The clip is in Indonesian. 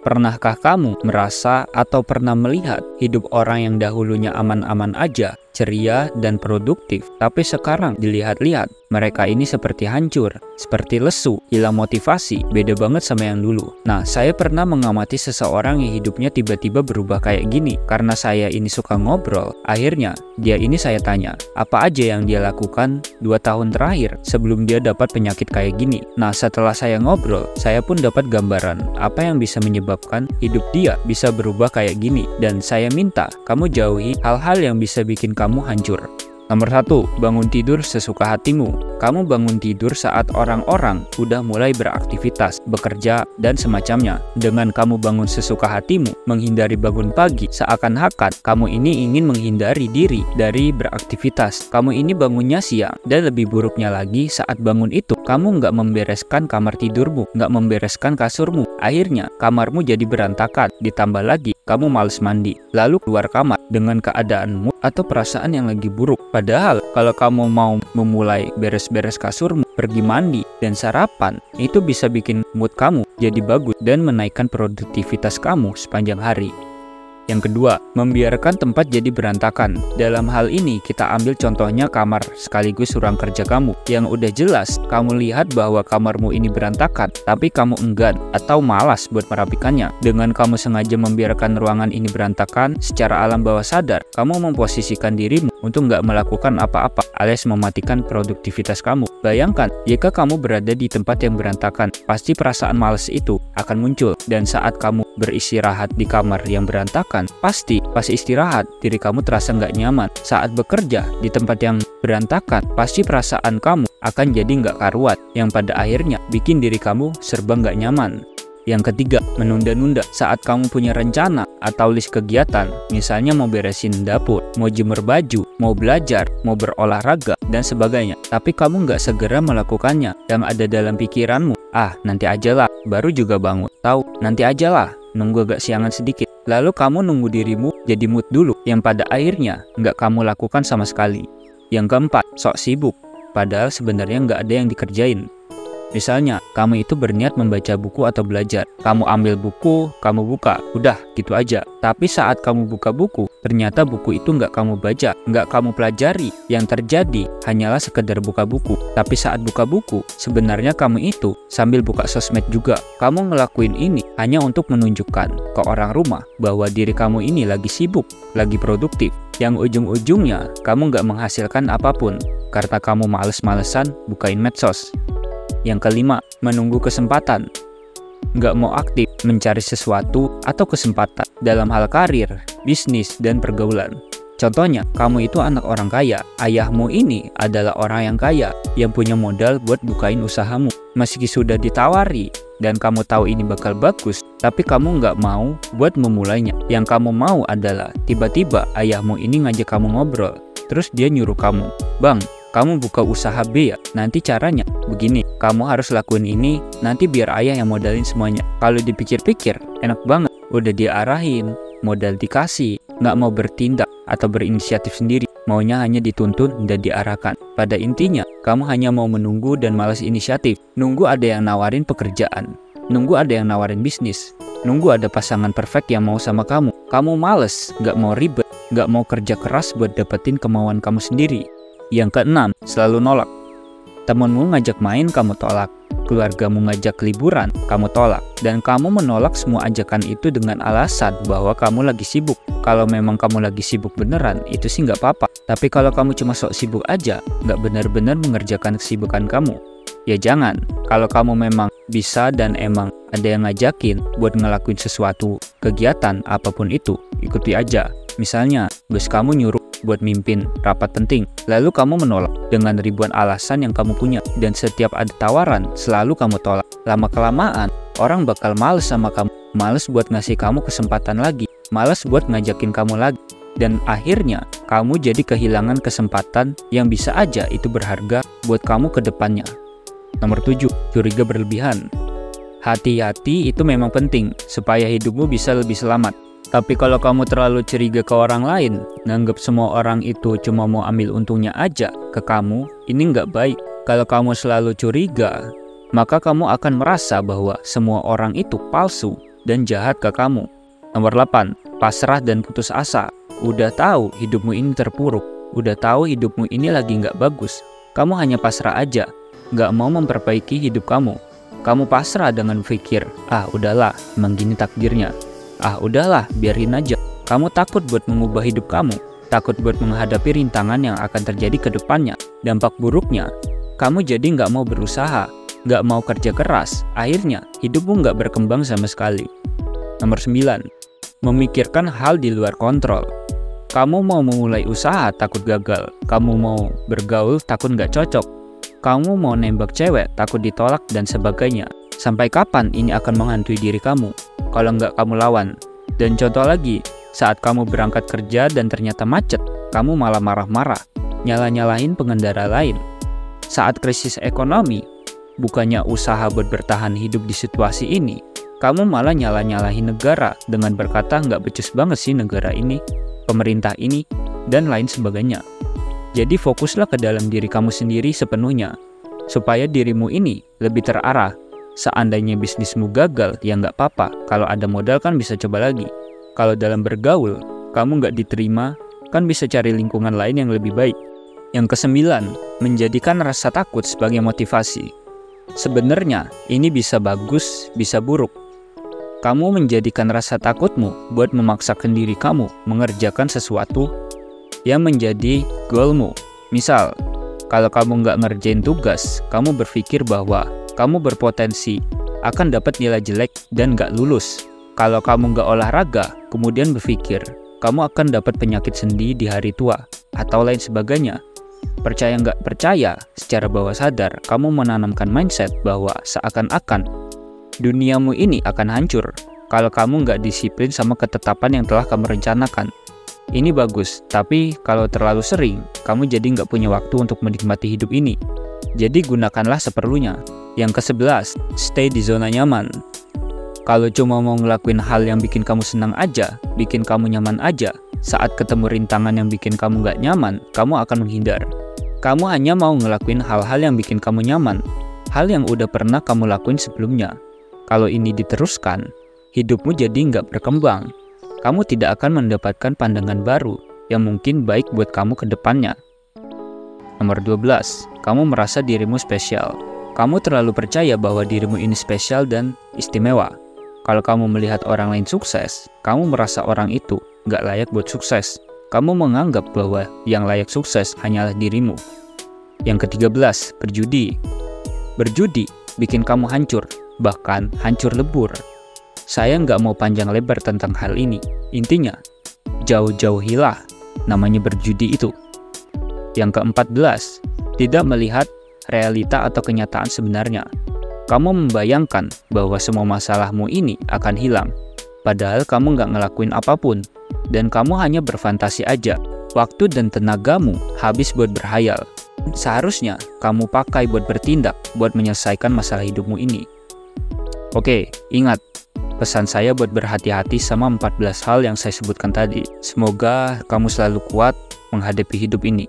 Pernahkah kamu merasa atau pernah melihat hidup orang yang dahulunya aman-aman aja, ceria dan produktif, tapi sekarang dilihat-lihat mereka ini seperti hancur, seperti lesu, hilang motivasi, beda banget sama yang dulu. Nah, saya pernah mengamati seseorang yang hidupnya tiba-tiba berubah kayak gini. Karena saya ini suka ngobrol, akhirnya dia ini saya tanya, apa aja yang dia lakukan 2 tahun terakhir sebelum dia dapat penyakit kayak gini. Nah, setelah saya ngobrol, saya pun dapat gambaran apa yang bisa menyebabkan hidup dia bisa berubah kayak gini. Dan saya minta kamu jauhi hal-hal yang bisa bikin kamu hancur. Nomor 1, bangun tidur sesuka hatimu. Kamu bangun tidur saat orang-orang udah mulai beraktivitas, bekerja, dan semacamnya. Dengan kamu bangun sesuka hatimu, menghindari bangun pagi, seakan-akan kamu ini ingin menghindari diri dari beraktivitas. Kamu ini bangunnya siang, dan lebih buruknya lagi saat bangun itu, kamu nggak membereskan kamar tidurmu, nggak membereskan kasurmu. Akhirnya, kamarmu jadi berantakan, ditambah lagi, kamu males mandi, lalu keluar kamar dengan keadaan mood atau perasaan yang lagi buruk. Padahal kalau kamu mau memulai beres-beres kasurmu, pergi mandi, dan sarapan, itu bisa bikin mood kamu jadi bagus dan menaikkan produktivitas kamu sepanjang hari. Yang kedua, membiarkan tempat jadi berantakan. Dalam hal ini, kita ambil contohnya kamar sekaligus ruang kerja kamu. Yang udah jelas, kamu lihat bahwa kamarmu ini berantakan, tapi kamu enggan atau malas buat merapikannya. Dengan kamu sengaja membiarkan ruangan ini berantakan, secara alam bawah sadar, kamu memposisikan dirimu untuk nggak melakukan apa-apa, alias mematikan produktivitas kamu. Bayangkan, jika kamu berada di tempat yang berantakan, pasti perasaan malas itu akan muncul. Dan saat kamu beristirahat di kamar yang berantakan, pasti pas istirahat diri kamu terasa nggak nyaman. Saat bekerja di tempat yang berantakan, pasti perasaan kamu akan jadi nggak karuan, yang pada akhirnya bikin diri kamu serba nggak nyaman. Yang ketiga, menunda-nunda. Saat kamu punya rencana atau list kegiatan, misalnya mau beresin dapur, mau jemur baju, mau belajar, mau berolahraga, dan sebagainya, tapi kamu nggak segera melakukannya. Yang ada dalam pikiranmu, nanti ajalah, baru juga bangun. Tahu, nanti ajalah, nunggu agak siangan sedikit. Lalu kamu nunggu dirimu jadi mood dulu, yang pada akhirnya nggak kamu lakukan sama sekali. Yang keempat, sok sibuk, padahal sebenarnya nggak ada yang dikerjain. Misalnya, kamu itu berniat membaca buku atau belajar. Kamu ambil buku, kamu buka, udah gitu aja. Tapi saat kamu buka buku, ternyata buku itu nggak kamu baca, nggak kamu pelajari. Yang terjadi hanyalah sekedar buka buku. Tapi saat buka buku, sebenarnya kamu itu sambil buka sosmed juga. Kamu ngelakuin ini hanya untuk menunjukkan ke orang rumah bahwa diri kamu ini lagi sibuk, lagi produktif. Yang ujung-ujungnya, kamu nggak menghasilkan apapun karena kamu males-malesan bukain medsos. Yang kelima, menunggu kesempatan. Nggak mau aktif mencari sesuatu atau kesempatan dalam hal karir, bisnis, dan pergaulan. Contohnya, kamu itu anak orang kaya. Ayahmu ini adalah orang yang kaya, yang punya modal buat bukain usahamu. Meski sudah ditawari, dan kamu tahu ini bakal bagus, tapi kamu nggak mau buat memulainya. Yang kamu mau adalah, tiba-tiba ayahmu ini ngajak kamu ngobrol. Terus dia nyuruh kamu, "Bang, kamu buka usaha B ya? Nanti caranya begini, kamu harus lakuin ini, nanti biar ayah yang modalin semuanya." Kalau dipikir-pikir, enak banget. Udah diarahin, modal dikasih, nggak mau bertindak atau berinisiatif sendiri. Maunya hanya dituntun dan diarahkan. Pada intinya, kamu hanya mau menunggu dan malas inisiatif. Nunggu ada yang nawarin pekerjaan. Nunggu ada yang nawarin bisnis. Nunggu ada pasangan perfect yang mau sama kamu. Kamu males, nggak mau ribet, nggak mau kerja keras buat dapetin kemauan kamu sendiri. Yang keenam, selalu nolak. Temanmu ngajak main, kamu tolak. Keluargamu ngajak liburan, kamu tolak. Dan kamu menolak semua ajakan itu dengan alasan bahwa kamu lagi sibuk. Kalau memang kamu lagi sibuk beneran, itu sih nggak apa-apa. Tapi kalau kamu cuma sok sibuk aja, nggak benar-benar mengerjakan kesibukan kamu, ya jangan. Kalau kamu memang bisa dan emang ada yang ngajakin buat ngelakuin sesuatu kegiatan apapun itu, ikuti aja. Misalnya, bos kamu nyuruh buat mimpin rapat penting, lalu kamu menolak dengan ribuan alasan yang kamu punya, dan setiap ada tawaran selalu kamu tolak. Lama-kelamaan orang bakal males sama kamu, males buat ngasih kamu kesempatan lagi, males buat ngajakin kamu lagi, dan akhirnya kamu jadi kehilangan kesempatan yang bisa aja itu berharga buat kamu ke depannya. Nomor 7, curiga berlebihan. Hati-hati itu memang penting supaya hidupmu bisa lebih selamat. Tapi kalau kamu terlalu curiga ke orang lain, nganggap semua orang itu cuma mau ambil untungnya aja ke kamu, ini nggak baik. Kalau kamu selalu curiga, maka kamu akan merasa bahwa semua orang itu palsu dan jahat ke kamu. Nomor 8, pasrah dan putus asa. Udah tahu hidupmu ini terpuruk, udah tahu hidupmu ini lagi nggak bagus. Kamu hanya pasrah aja, nggak mau memperbaiki hidup kamu. Kamu pasrah dengan pikir, udahlah, emang gini takdirnya. Udahlah, biarin aja. Kamu takut buat mengubah hidup kamu, takut buat menghadapi rintangan yang akan terjadi ke depannya. Dampak buruknya, kamu jadi nggak mau berusaha, nggak mau kerja keras. Akhirnya, hidupmu nggak berkembang sama sekali. Nomor 9, memikirkan hal di luar kontrol. Kamu mau memulai usaha, takut gagal. Kamu mau bergaul, takut nggak cocok. Kamu mau nembak cewek, takut ditolak, dan sebagainya. Sampai kapan ini akan menghantui diri kamu kalau nggak kamu lawan? Dan contoh lagi, saat kamu berangkat kerja dan ternyata macet, kamu malah marah-marah, nyalah-nyalahin pengendara lain. Saat krisis ekonomi, bukannya usaha buat bertahan hidup di situasi ini, kamu malah nyalah-nyalahin negara dengan berkata nggak becus banget sih negara ini, pemerintah ini, dan lain sebagainya. Jadi fokuslah ke dalam diri kamu sendiri sepenuhnya, supaya dirimu ini lebih terarah. Seandainya bisnismu gagal, ya nggak apa-apa, kalau ada modal kan bisa coba lagi. Kalau dalam bergaul, kamu nggak diterima, kan bisa cari lingkungan lain yang lebih baik. Yang ke-9, menjadikan rasa takut sebagai motivasi. Sebenarnya, ini bisa bagus, bisa buruk. Kamu menjadikan rasa takutmu buat memaksakan diri kamu mengerjakan sesuatu yang menjadi goalmu. Misal, kalau kamu nggak ngerjain tugas, kamu berpikir bahwa kamu berpotensi akan dapat nilai jelek dan nggak lulus. Kalau kamu nggak olahraga, kemudian berpikir kamu akan dapat penyakit sendi di hari tua, atau lain sebagainya. Percaya nggak percaya, secara bawah sadar, kamu menanamkan mindset bahwa seakan-akan duniamu ini akan hancur kalau kamu nggak disiplin sama ketetapan yang telah kamu rencanakan. Ini bagus, tapi kalau terlalu sering, kamu jadi nggak punya waktu untuk menikmati hidup ini. Jadi gunakanlah seperlunya. Yang ke-11, stay di zona nyaman. Kalau cuma mau ngelakuin hal yang bikin kamu senang aja, bikin kamu nyaman aja, saat ketemu rintangan yang bikin kamu nggak nyaman, kamu akan menghindar. Kamu hanya mau ngelakuin hal-hal yang bikin kamu nyaman, hal yang udah pernah kamu lakuin sebelumnya. Kalau ini diteruskan, hidupmu jadi nggak berkembang. Kamu tidak akan mendapatkan pandangan baru yang mungkin baik buat kamu ke depannya. Nomor 12, kamu merasa dirimu spesial. Kamu terlalu percaya bahwa dirimu ini spesial dan istimewa. Kalau kamu melihat orang lain sukses, kamu merasa orang itu nggak layak buat sukses. Kamu menganggap bahwa yang layak sukses hanyalah dirimu. Yang ke-13, berjudi. Berjudi bikin kamu hancur, bahkan hancur lebur. Saya nggak mau panjang lebar tentang hal ini. Intinya, jauh-jauhilah namanya berjudi itu. Yang ke-14, tidak melihat realita atau kenyataan sebenarnya. Kamu membayangkan bahwa semua masalahmu ini akan hilang, padahal kamu nggak ngelakuin apapun, dan kamu hanya berfantasi aja. Waktu dan tenagamu habis buat berhayal. Seharusnya kamu pakai buat bertindak, buat menyelesaikan masalah hidupmu ini. Oke, ingat, pesan saya buat berhati-hati sama 14 hal yang saya sebutkan tadi. Semoga kamu selalu kuat menghadapi hidup ini.